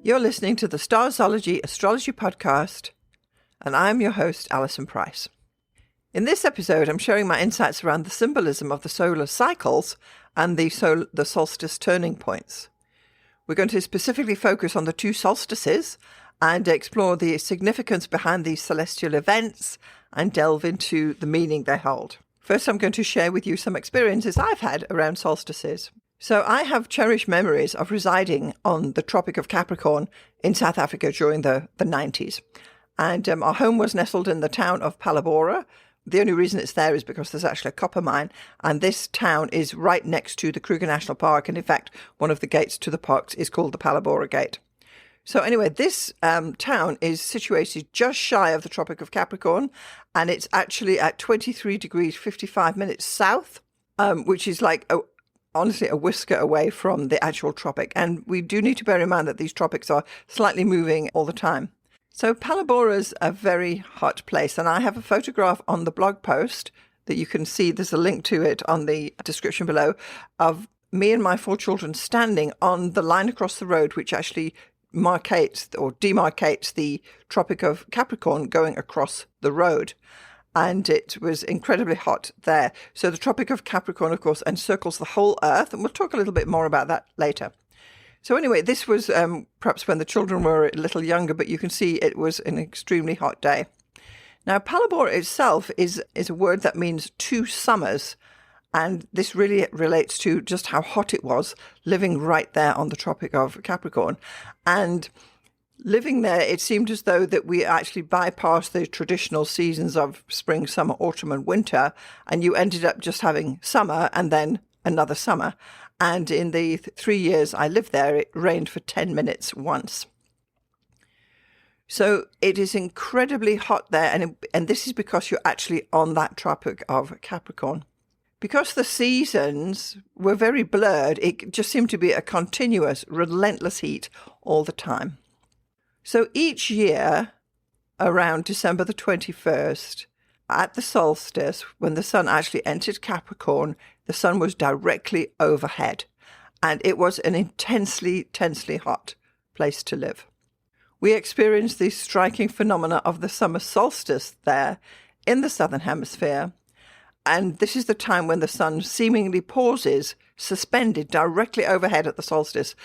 You're listening to the Starzology Astrology podcast, and I'm your host, Alison Price. In this episode, I'm sharing my insights around the symbolism of the solar cycles and the solstice turning points. We're going to specifically focus on the two solstices and explore the significance behind these celestial events and delve into the meaning they hold. First, I'm going to share with you some experiences I've had around solstices. So I have cherished memories of residing on the Tropic of Capricorn in South Africa during the 90s. And our home was nestled in the town of Palabora. The only reason it's there is because there's actually a copper mine. And this town is right next to the Kruger National Park. And in fact, one of the gates to the parks is called the Palabora Gate. So anyway, this town is situated just shy of the Tropic of Capricorn. And it's actually at 23 degrees 55 minutes south, which is like honestly a whisker away from the actual tropic. And we do need to bear in mind that these tropics are slightly moving all the time. So Palabora's a very hot place. And I have a photograph on the blog post that you can see. There's a link to it on the description below of me and my 4 children standing on the line across the road, which actually demarcates the Tropic of Capricorn going across the road. And it was incredibly hot there. So the Tropic of Capricorn, of course, encircles the whole Earth. And we'll talk a little bit more about that later. So anyway, this was perhaps when the children were a little younger, but you can see it was an extremely hot day. Now, Palabora itself is a word that means 2 summers. And this really relates to just how hot it was living right there on the Tropic of Capricorn. And living there, it seemed as though that we actually bypassed the traditional seasons of spring, summer, autumn, and winter, and you ended up just having summer and then another summer. And in the 3 years I lived there, it rained for 10 minutes once. So it is incredibly hot there, and this is because you're actually on that Tropic of Capricorn. Because the seasons were very blurred, it just seemed to be a continuous, relentless heat all the time. So each year, around December the 21st, at the solstice, when the sun actually entered Capricorn, the sun was directly overhead. And it was an intensely hot place to live. We experienced the striking phenomena of the summer solstice there in the southern hemisphere. And this is the time when the sun seemingly pauses, suspended directly overhead at the solstice,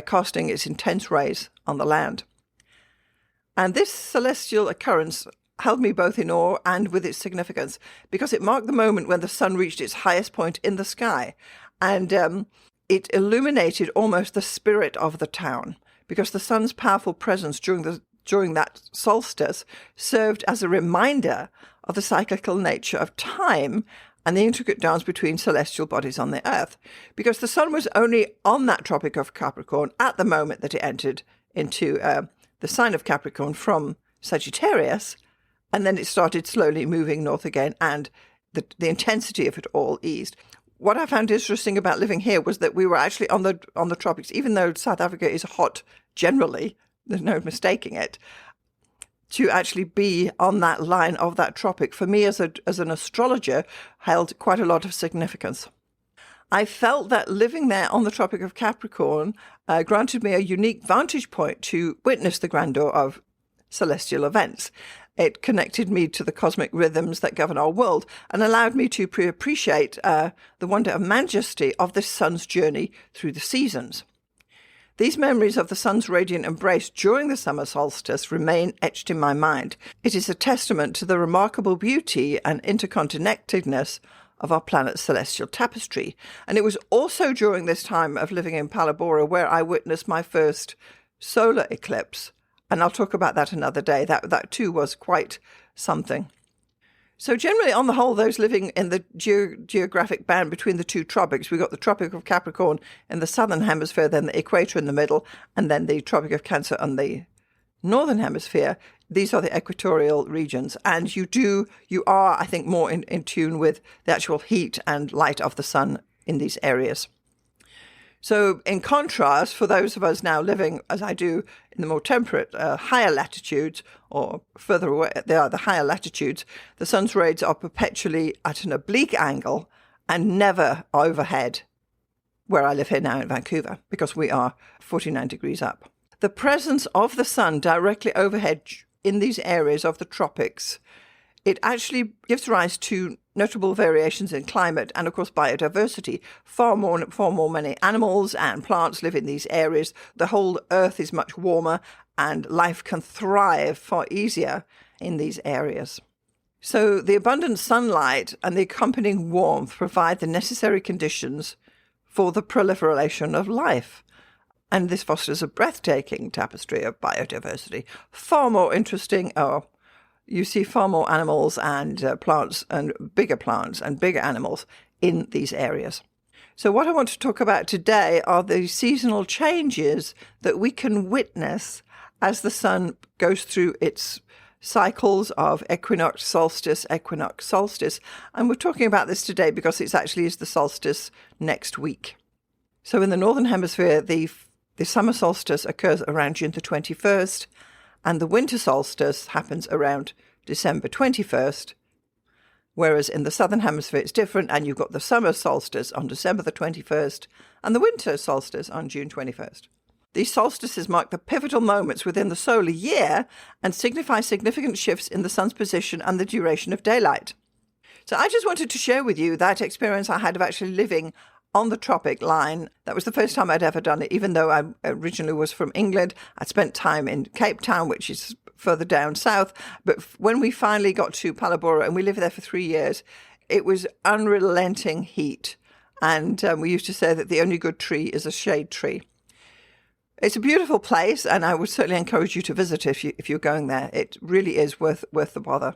casting its intense rays on the land. And this celestial occurrence held me both in awe and with its significance, because it marked the moment when the sun reached its highest point in the sky. And it illuminated almost the spirit of the town, because the sun's powerful presence during that solstice served as a reminder of the cyclical nature of time and the intricate dance between celestial bodies on the earth, because the sun was only on that Tropic of Capricorn at the moment that it entered into the sign of Capricorn from Sagittarius, and then it started slowly moving north again, and the intensity of it all eased. What I found interesting about living here was that we were actually on the tropics, even though South Africa is hot generally, there's no mistaking it. To actually be on that line of that tropic, for me as an astrologer, held quite a lot of significance. I felt that living there on the Tropic of Capricorn granted me a unique vantage point to witness the grandeur of celestial events. It connected me to the cosmic rhythms that govern our world and allowed me to appreciate the wonder and majesty of the sun's journey through the seasons. These memories of the sun's radiant embrace during the summer solstice remain etched in my mind. It is a testament to the remarkable beauty and interconnectedness of our planet's celestial tapestry. And it was also during this time of living in Palabora where I witnessed my first solar eclipse. And I'll talk about that another day. That too was quite something. So generally, on the whole, those living in the geographic band between the 2 tropics, we've got the Tropic of Capricorn in the southern hemisphere, then the equator in the middle, and then the Tropic of Cancer on the northern hemisphere. These are the equatorial regions. And you are, I think, more in tune with the actual heat and light of the sun in these areas. So in contrast, for those of us now living, as I do, in the more temperate, higher latitudes, or further away, they are the higher latitudes, the sun's rays are perpetually at an oblique angle and never overhead, where I live here now in Vancouver, because we are 49 degrees up. The presence of the sun directly overhead in these areas of the tropics, it actually gives rise to notable variations in climate and, of course, biodiversity. Far more many animals and plants live in these areas. The whole earth is much warmer and life can thrive far easier in these areas. So the abundant sunlight and the accompanying warmth provide the necessary conditions for the proliferation of life. And this fosters a breathtaking tapestry of biodiversity, far more interesting. You see far more animals and plants and bigger animals in these areas. So what I want to talk about today are the seasonal changes that we can witness as the sun goes through its cycles of equinox, solstice. And we're talking about this today because it actually is the solstice next week. So in the Northern Hemisphere, the summer solstice occurs around June the 21st, and the winter solstice happens around December 21st, whereas in the Southern Hemisphere it's different, and you've got the summer solstice on December the 21st and the winter solstice on June 21st. These solstices mark the pivotal moments within the solar year and signify significant shifts in the sun's position and the duration of daylight. So I just wanted to share with you that experience I had of actually living on the tropic line. That was the first time I'd ever done it, even though I originally was from England. I'd spent time in Cape Town, which is further down south. But when we finally got to Palabora, and we lived there for 3 years, it was unrelenting heat. And we used to say that the only good tree is a shade tree. It's a beautiful place, and I would certainly encourage you to visit if you're going there. It really is worth the bother.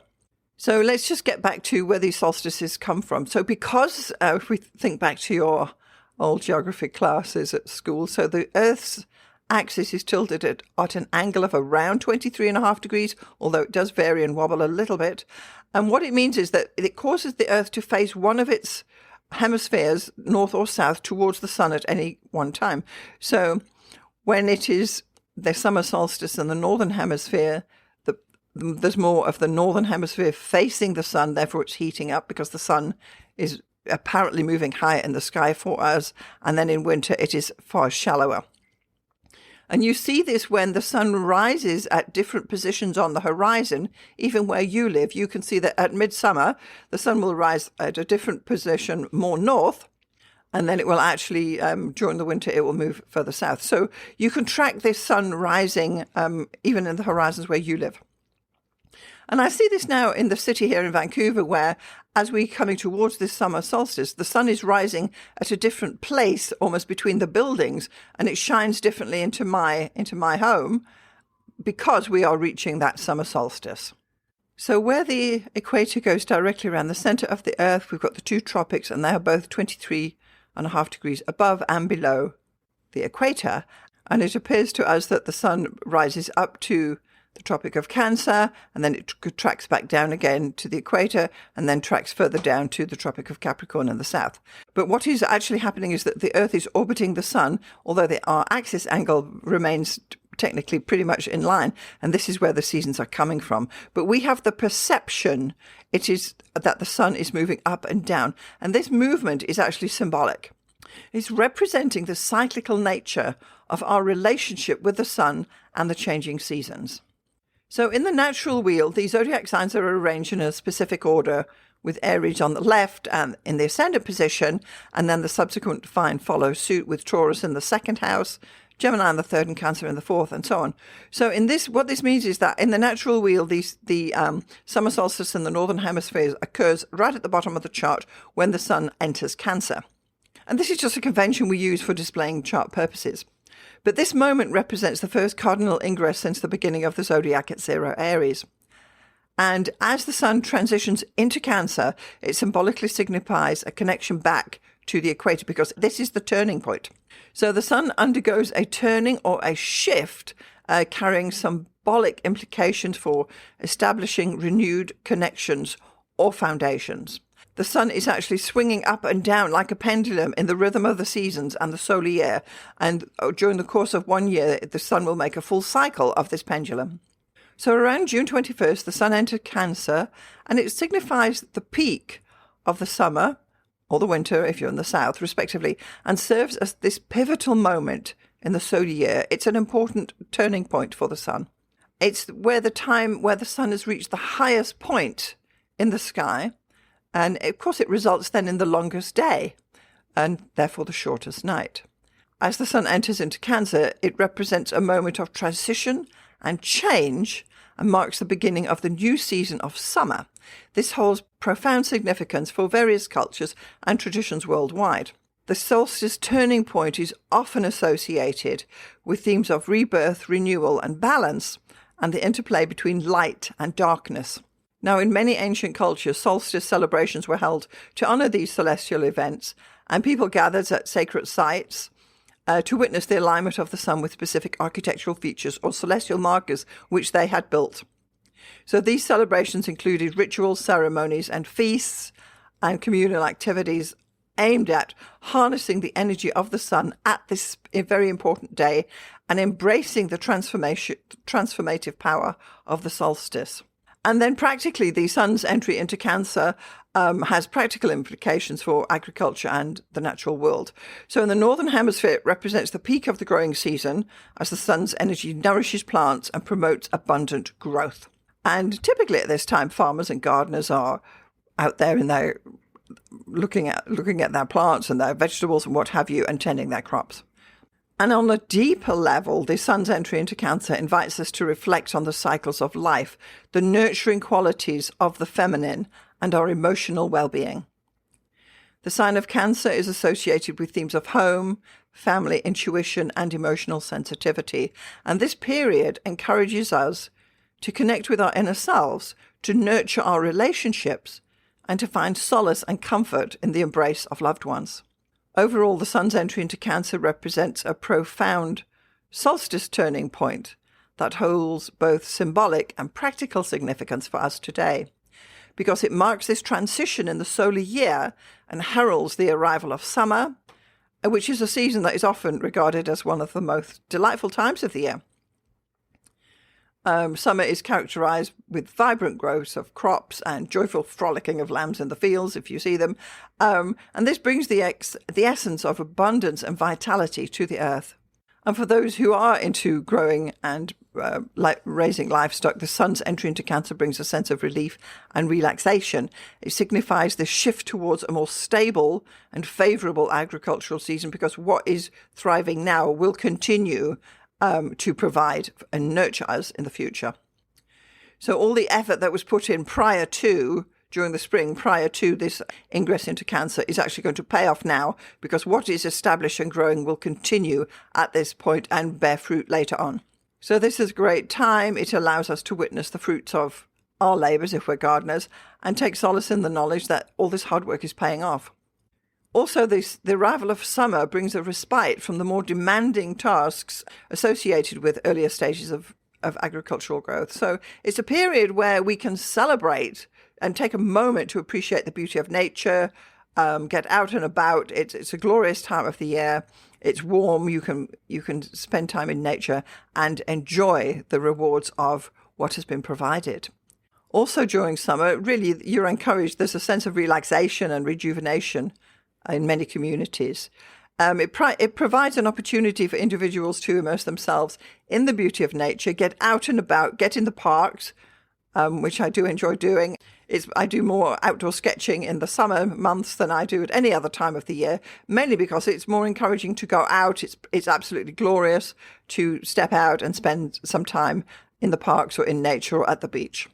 So let's just get back to where these solstices come from. So because if we think back to your old geography classes at school, so the Earth's axis is tilted at an angle of around 23.5 degrees, although it does vary and wobble a little bit. And what it means is that it causes the Earth to face one of its hemispheres, north or south, towards the sun at any one time. So when it is the summer solstice in the Northern Hemisphere, there's more of the Northern Hemisphere facing the sun, therefore it's heating up because the sun is apparently moving higher in the sky for us, and then in winter it is far shallower. And you see this when the sun rises at different positions on the horizon. Even where you live, you can see that at midsummer, the sun will rise at a different position more north, and then it will actually, during the winter, it will move further south. So you can track this sun rising even in the horizons where you live. And I see this now in the city here in Vancouver, where as we're coming towards this summer solstice, the sun is rising at a different place, almost between the buildings, and it shines differently into my home because we are reaching that summer solstice. So where the equator goes directly around the center of the Earth, we've got the two tropics, and they are both 23.5 degrees above and below the equator. And it appears to us that the sun rises up to the Tropic of Cancer, and then it tracks back down again to the equator, and then tracks further down to the Tropic of Capricorn in the south. But what is actually happening is that the Earth is orbiting the sun, although our axis angle remains technically pretty much in line, and this is where the seasons are coming from. But we have the perception it is that the sun is moving up and down, and this movement is actually symbolic. It's representing the cyclical nature of our relationship with the sun and the changing seasons. So in the natural wheel, the zodiac signs are arranged in a specific order, with Aries on the left and in the ascendant position, and then the subsequent sign follows suit with Taurus in the second house, Gemini in the third, and Cancer in the fourth, and so on. So in this, what this means is that in the natural wheel, the summer solstice in the northern hemisphere occurs right at the bottom of the chart when the sun enters Cancer. And this is just a convention we use for displaying chart purposes. But this moment represents the first cardinal ingress since the beginning of the zodiac at 0 Aries. And as the sun transitions into Cancer, it symbolically signifies a connection back to the equator, because this is the turning point. So the sun undergoes a turning or a shift, carrying symbolic implications for establishing renewed connections or foundations. The sun is actually swinging up and down like a pendulum in the rhythm of the seasons and the solar year. And during the course of 1 year, the sun will make a full cycle of this pendulum. So around June 21st, the sun entered Cancer, and it signifies the peak of the summer or the winter, if you're in the south, respectively, and serves as this pivotal moment in the solar year, it's an important turning point for the sun. It's where the time where the sun has reached the highest point in the sky, and of course it results then in the longest day, and therefore the shortest night. As the sun enters into Cancer, it represents a moment of transition and change and marks the beginning of the new season of summer. This holds profound significance for various cultures and traditions worldwide. The solstice turning point is often associated with themes of rebirth, renewal, and balance, and the interplay between light and darkness. Now, in many ancient cultures, solstice celebrations were held to honor these celestial events, and people gathered at sacred sites to witness the alignment of the sun with specific architectural features or celestial markers which they had built. So these celebrations included rituals, ceremonies, and feasts, and communal activities aimed at harnessing the energy of the sun at this very important day and embracing the transformative power of the solstice. And then practically, the sun's entry into Cancer has practical implications for agriculture and the natural world. So in the Northern Hemisphere, it represents the peak of the growing season as the sun's energy nourishes plants and promotes abundant growth. And typically at this time, farmers and gardeners are out there in their looking at their plants and their vegetables and what have you, and tending their crops. And on a deeper level, the sun's entry into Cancer invites us to reflect on the cycles of life, the nurturing qualities of the feminine, and our emotional well-being. The sign of Cancer is associated with themes of home, family, intuition, and emotional sensitivity. And this period encourages us to connect with our inner selves, to nurture our relationships, and to find solace and comfort in the embrace of loved ones. Overall, the sun's entry into Cancer represents a profound solstice turning point that holds both symbolic and practical significance for us today, because it marks this transition in the solar year and heralds the arrival of summer, which is a season that is often regarded as one of the most delightful times of the year. Summer is characterized with vibrant growth of crops and joyful frolicking of lambs in the fields, if you see them. And this brings the essence of abundance and vitality to the earth. And for those who are into growing and raising livestock, the sun's entry into Cancer brings a sense of relief and relaxation. It signifies the shift towards a more stable and favorable agricultural season, because what is thriving now will continue to provide and nurture us in the future. So all the effort that was put in during the spring, prior to this ingress into Cancer, is actually going to pay off now, because what is established and growing will continue at this point and bear fruit later on. So this is a great time. It allows us to witness the fruits of our labours, if we're gardeners, and take solace in the knowledge that all this hard work is paying off. Also, the arrival of summer brings a respite from the more demanding tasks associated with earlier stages of agricultural growth. So it's a period where we can celebrate and take a moment to appreciate the beauty of nature, get out and about. It's a glorious time of the year. It's warm. You can spend time in nature and enjoy the rewards of what has been provided. Also during summer, really, you're encouraged. There's a sense of relaxation and rejuvenation in many communities. It provides an opportunity for individuals to immerse themselves in the beauty of nature, get out and about, get in the parks, which I do enjoy doing. I do more outdoor sketching in the summer months than I do at any other time of the year, mainly because it's more encouraging to go out. It's absolutely glorious to step out and spend some time in the parks or in nature or at the beach.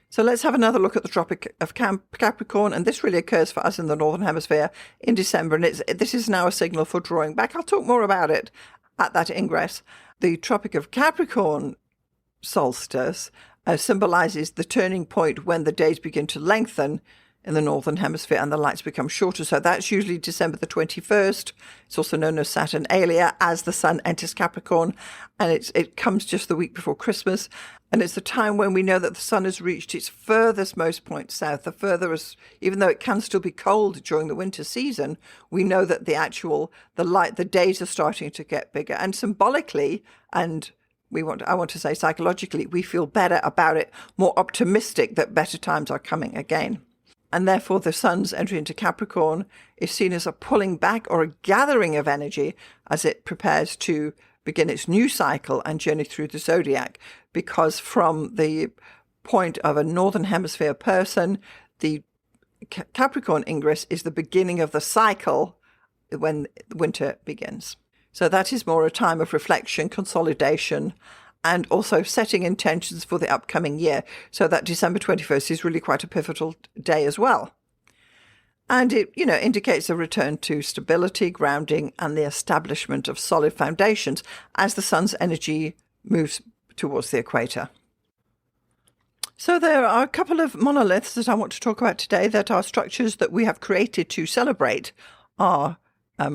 So let's have another look at the Tropic of Capricorn, and this really occurs for us in the Northern Hemisphere in December, and this is now a signal for drawing back. I'll talk more about it at that ingress. The Tropic of Capricorn solstice symbolizes the turning point when the days begin to lengthen in the Northern Hemisphere and the lights become shorter. So that's usually December the 21st. It's also known as Saturnalia, as the sun enters Capricorn, and it comes just the week before Christmas. And it's the time when we know that the sun has reached its furthest most point south. Even though it can still be cold during the winter season, we know that the days are starting to get bigger. And symbolically, and I want to say psychologically, we feel better about it, more optimistic that better times are coming again. And therefore, the sun's entry into Capricorn is seen as a pulling back or a gathering of energy as it prepares to begin its new cycle and journey through the zodiac, because from the point of a northern hemisphere person, the Capricorn ingress is the beginning of the cycle when winter begins. So that is more a time of reflection, consolidation, and also setting intentions for the upcoming year. So that December 21st is really quite a pivotal day as well. And it, indicates a return to stability, grounding, and the establishment of solid foundations as the sun's energy moves towards the equator. So there are a couple of monoliths that I want to talk about today that are structures that we have created to celebrate our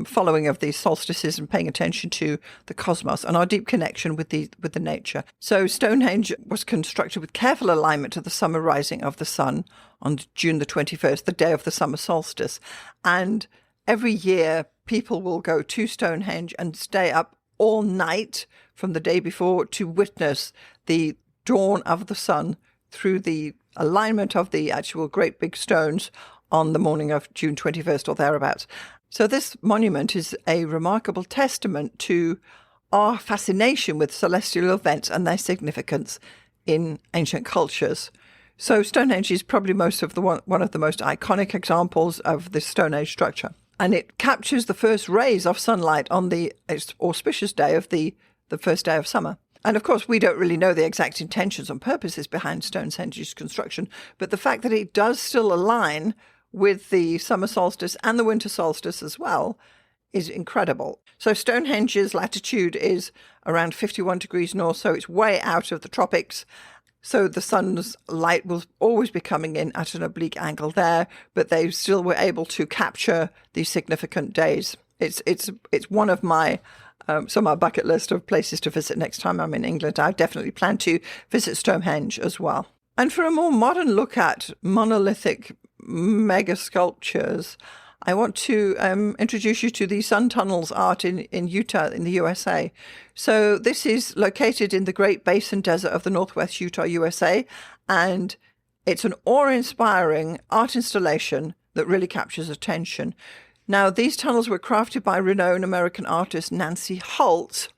following of these solstices and paying attention to the cosmos and our deep connection with the nature. So Stonehenge was constructed with careful alignment to the summer rising of the sun on June the 21st, the day of the summer solstice. And every year people will go to Stonehenge and stay up all night from the day before to witness the dawn of the sun through the alignment of the actual great big stones on the morning of June 21st or thereabouts. So this monument is a remarkable testament to our fascination with celestial events and their significance in ancient cultures. So Stonehenge is probably one of the most iconic examples of this Stone Age structure. And it captures the first rays of sunlight on the auspicious day of the first day of summer. And of course, we don't really know the exact intentions and purposes behind Stonehenge's construction, but the fact that it does still align with the summer solstice and the winter solstice as well is incredible. So Stonehenge's latitude is around 51 degrees north, so it's way out of the tropics. So the sun's light will always be coming in at an oblique angle there, but they still were able to capture these significant days. It's one of my on my bucket list of places to visit next time I'm in England. I definitely plan to visit Stonehenge as well. And for a more modern look at monolithic mega sculptures, I want to introduce you to the sun tunnels art in Utah in the USA. So this is located in the Great Basin Desert of the Northwest Utah, USA, and it's an awe-inspiring art installation that really captures attention. Now, these tunnels were crafted by renowned American artist Nancy Holt,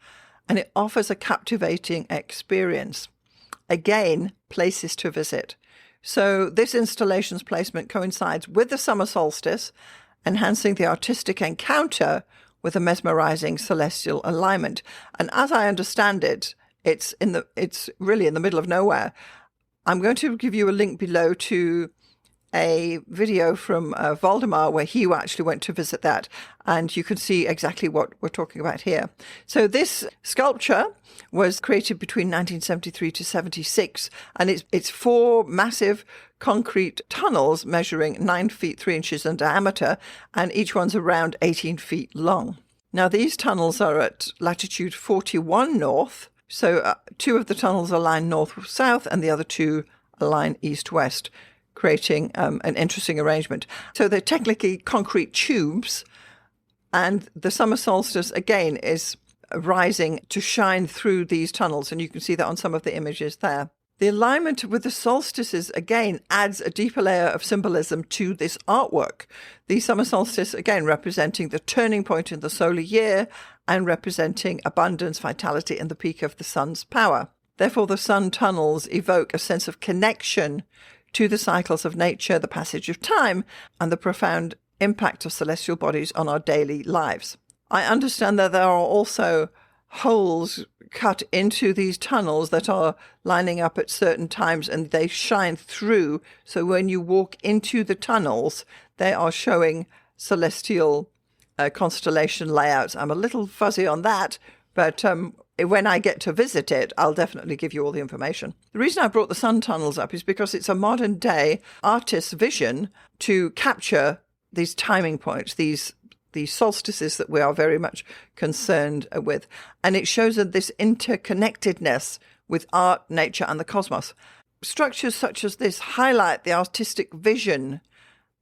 and it offers a captivating experience. Again, places to visit. So this installation's placement coincides with the summer solstice, enhancing the artistic encounter with a mesmerizing celestial alignment. And as I understand it, it's really in the middle of nowhere. I'm going to give you a link below to a video from Valdemar where he actually went to visit that, and you can see exactly what we're talking about here. So this sculpture was created between 1973 to 76, and it's 4 massive concrete tunnels measuring 9 feet 3 inches in diameter, and each one's around 18 feet long. Now these tunnels are at latitude 41 north, so 2 of the tunnels align north-south and the other 2 align east-west, creating an interesting arrangement. So they're technically concrete tubes, and the summer solstice, again, is rising to shine through these tunnels, and you can see that on some of the images there. The alignment with the solstices, again, adds a deeper layer of symbolism to this artwork. The summer solstice, again, representing the turning point in the solar year and representing abundance, vitality, and the peak of the sun's power. Therefore, the sun tunnels evoke a sense of connection to the cycles of nature, the passage of time, and the profound impact of celestial bodies on our daily lives. I understand that there are also holes cut into these tunnels that are lining up at certain times, and they shine through. So when you walk into the tunnels, they are showing celestial constellation layouts. I'm a little fuzzy on that, but when I get to visit it, I'll definitely give you all the information. The reason I brought the sun tunnels up is because it's a modern day artist's vision to capture these timing points, these solstices that we are very much concerned with. And it shows this interconnectedness with art, nature, and the cosmos. Structures such as this highlight the artistic vision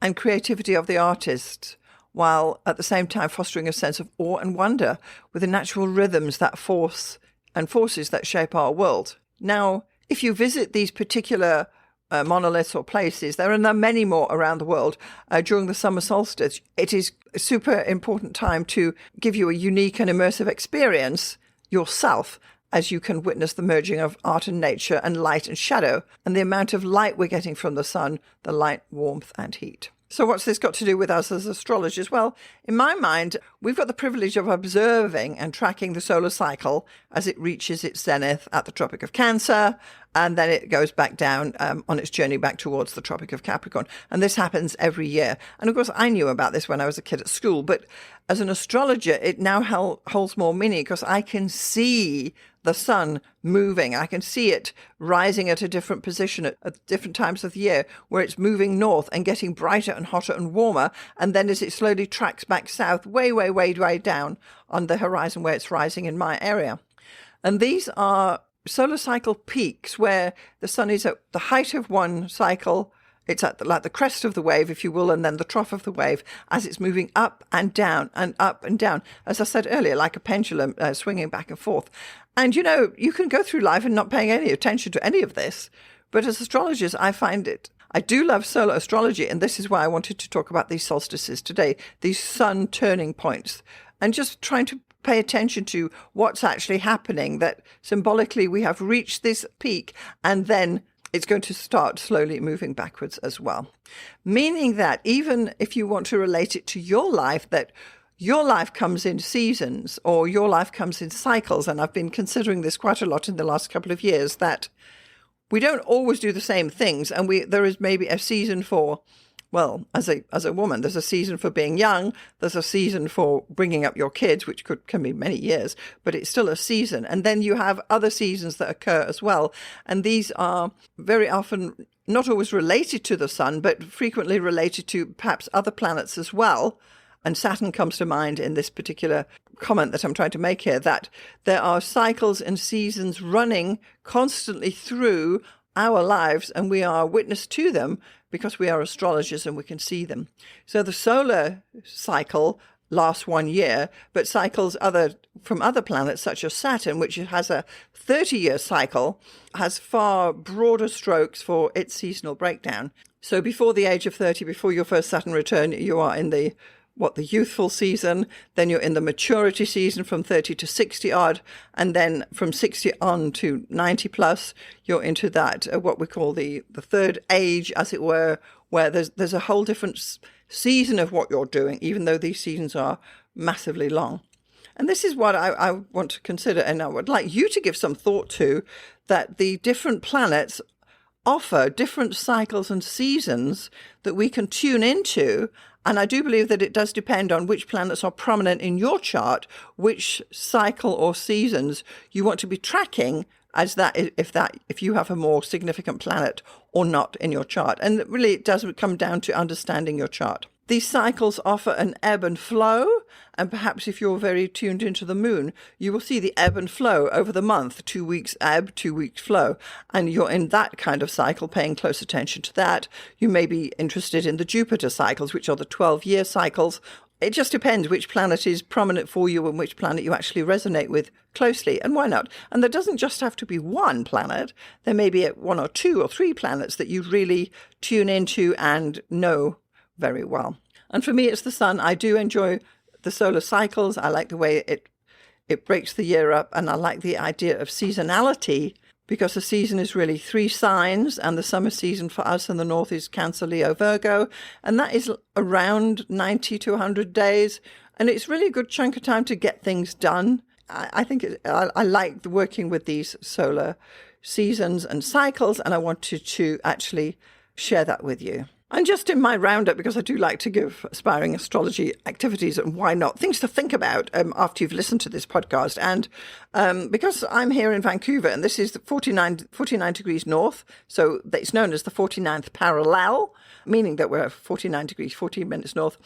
and creativity of the artist, while at the same time fostering a sense of awe and wonder with the natural rhythms that forces that shape our world. Now, if you visit these particular monoliths or places, there are many more around the world during the summer solstice. It is a super important time to give you a unique and immersive experience yourself, as you can witness the merging of art and nature and light and shadow, and the amount of light we're getting from the sun, the light, warmth and heat. So what's this got to do with us as astrologers? Well, in my mind, we've got the privilege of observing and tracking the solar cycle as it reaches its zenith at the Tropic of Cancer, and then it goes back down on its journey back towards the Tropic of Capricorn. And this happens every year. And of course, I knew about this when I was a kid at school, but as an astrologer, it now holds more meaning because I can see the sun moving. I can see it rising at a different position at different times of the year, where it's moving north and getting brighter and hotter and warmer. And then as it slowly tracks back south, way down on the horizon where it's rising in my area. And these are solar cycle peaks where the sun is at the height of one cycle. It's at like the crest of the wave, if you will, and then the trough of the wave as it's moving up and down and up and down. As I said earlier, like a pendulum swinging back and forth. And, you know, you can go through life and not paying any attention to any of this. But as astrologers, I do love solar astrology. And this is why I wanted to talk about these solstices today, these sun turning points, and just trying to pay attention to what's actually happening, that symbolically we have reached this peak and then it's going to start slowly moving backwards as well. Meaning that even if you want to relate it to your life, that your life comes in seasons or your life comes in cycles. And I've been considering this quite a lot in the last couple of years, that we don't always do the same things. And there is maybe a season for, well, as a woman, there's a season for being young. There's a season for bringing up your kids, which can be many years, but it's still a season. And then you have other seasons that occur as well. And these are very often not always related to the sun, but frequently related to perhaps other planets as well. And Saturn comes to mind in this particular comment that I'm trying to make here, that there are cycles and seasons running constantly through our lives, and we are witness to them because we are astrologers and we can see them. So the solar cycle lasts 1 year, but cycles from other planets, such as Saturn, which has a 30-year cycle, has far broader strokes for its seasonal breakdown. So before the age of 30, before your first Saturn return, you are in the youthful season, then you're in the maturity season from 30 to 60 odd, and then from 60 on to 90 plus, you're into that, what we call the third age, as it were, where there's a whole different season of what you're doing, even though these seasons are massively long. And this is what I want to consider, and I would like you to give some thought to, that the different planets offer different cycles and seasons that we can tune into. And I do believe that it does depend on which planets are prominent in your chart, which cycle or seasons you want to be tracking as if you have a more significant planet or not in your chart. And really it does come down to understanding your chart. These cycles offer an ebb and flow, and perhaps if you're very tuned into the moon, you will see the ebb and flow over the month, 2 weeks ebb, 2 weeks flow, and you're in that kind of cycle, paying close attention to that. You may be interested in the Jupiter cycles, which are the 12-year cycles. It just depends which planet is prominent for you and which planet you actually resonate with closely, and why not? And there doesn't just have to be one planet. There may be 1 or 2 or 3 planets that you really tune into and know very well. And for me, it's the sun. I do enjoy the solar cycles. I like the way it breaks the year up, and I like the idea of seasonality, because the season is really 3 signs, and the summer season for us in the north is Cancer, Leo, Virgo, and that is around 90 to 100 days, and it's really a good chunk of time to get things done. I think I like working with these solar seasons and cycles, and I wanted to actually share that with you. And just in my roundup, because I do like to give aspiring astrology activities and why not, things to think about after you've listened to this podcast. And because I'm here in Vancouver, and this is 49 degrees north, so it's known as the 49th parallel, meaning that we're 49 degrees, 14 minutes north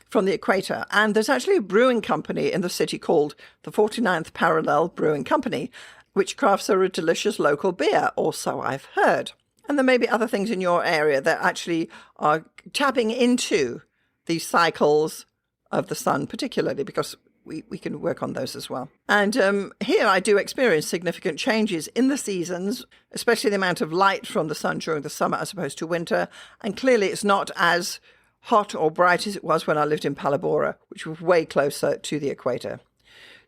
from the equator. And there's actually a brewing company in the city called the 49th Parallel Brewing Company, which crafts a delicious local beer, or so I've heard. And there may be other things in your area that actually are tapping into these cycles of the sun, particularly because we can work on those as well. And here I do experience significant changes in the seasons, especially the amount of light from the sun during the summer as opposed to winter. And clearly it's not as hot or bright as it was when I lived in Palabora, which was way closer to the equator.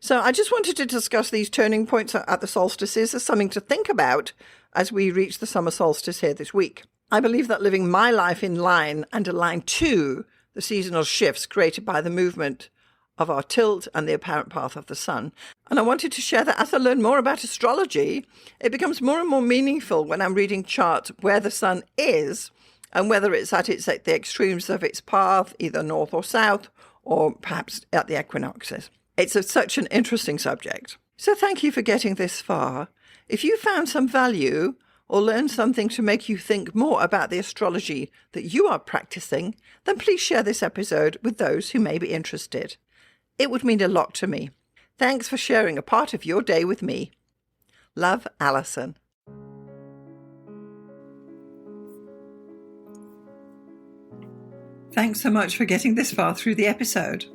So I just wanted to discuss these turning points at the solstices as something to think about as we reach the summer solstice here this week. I believe that living my life in line and aligned to the seasonal shifts created by the movement of our tilt and the apparent path of the sun. And I wanted to share that as I learn more about astrology, it becomes more and more meaningful when I'm reading charts where the sun is and whether it's at the extremes of its path, either north or south, or perhaps at the equinoxes. It's such an interesting subject. So thank you for getting this far. If you found some value or learned something to make you think more about the astrology that you are practicing, then please share this episode with those who may be interested. It would mean a lot to me. Thanks for sharing a part of your day with me. Love, Alison. Thanks so much for getting this far through the episode.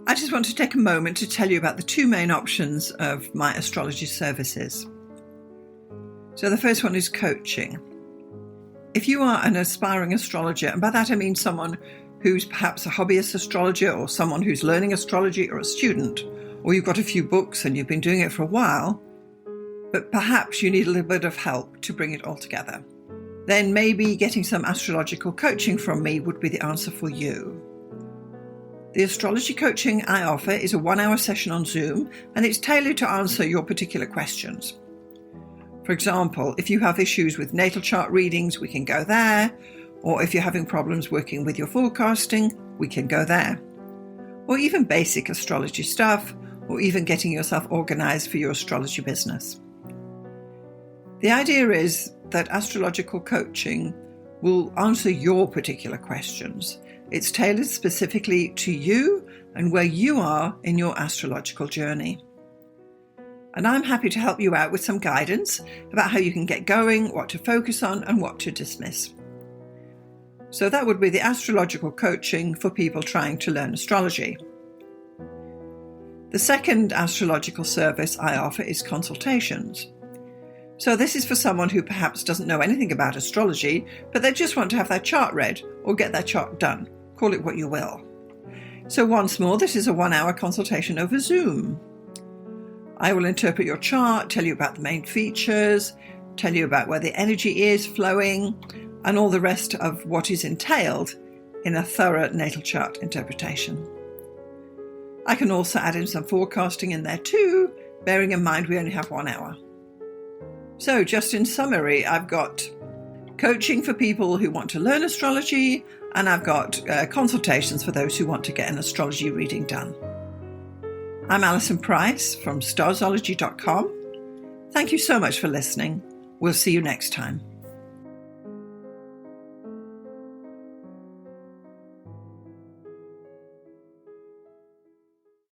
I just want to take a moment to tell you about the two main options of my astrology services. So the first one is coaching. If you are an aspiring astrologer, and by that I mean someone who's perhaps a hobbyist astrologer or someone who's learning astrology or a student, or you've got a few books and you've been doing it for a while, but perhaps you need a little bit of help to bring it all together, then maybe getting some astrological coaching from me would be the answer for you. The astrology coaching I offer is a 1-hour session on Zoom, and it's tailored to answer your particular questions. For example, if you have issues with natal chart readings, we can go there. Or if you're having problems working with your forecasting, we can go there. Or even basic astrology stuff, or even getting yourself organized for your astrology business. The idea is that astrological coaching will answer your particular questions. It's tailored specifically to you and where you are in your astrological journey. And I'm happy to help you out with some guidance about how you can get going, what to focus on, and what to dismiss. So that would be the astrological coaching for people trying to learn astrology. The second astrological service I offer is consultations. So this is for someone who perhaps doesn't know anything about astrology, but they just want to have their chart read or get their chart done. Call it what you will. So once more, this is a 1-hour consultation over Zoom. I will interpret your chart, tell you about the main features, tell you about where the energy is flowing, and all the rest of what is entailed in a thorough natal chart interpretation. I can also add in some forecasting in there too, bearing in mind we only have 1 hour. So just in summary, I've got coaching for people who want to learn astrology, and I've got consultations for those who want to get an astrology reading done. I'm Alison Price from Starzology.com. Thank you so much for listening. We'll see you next time.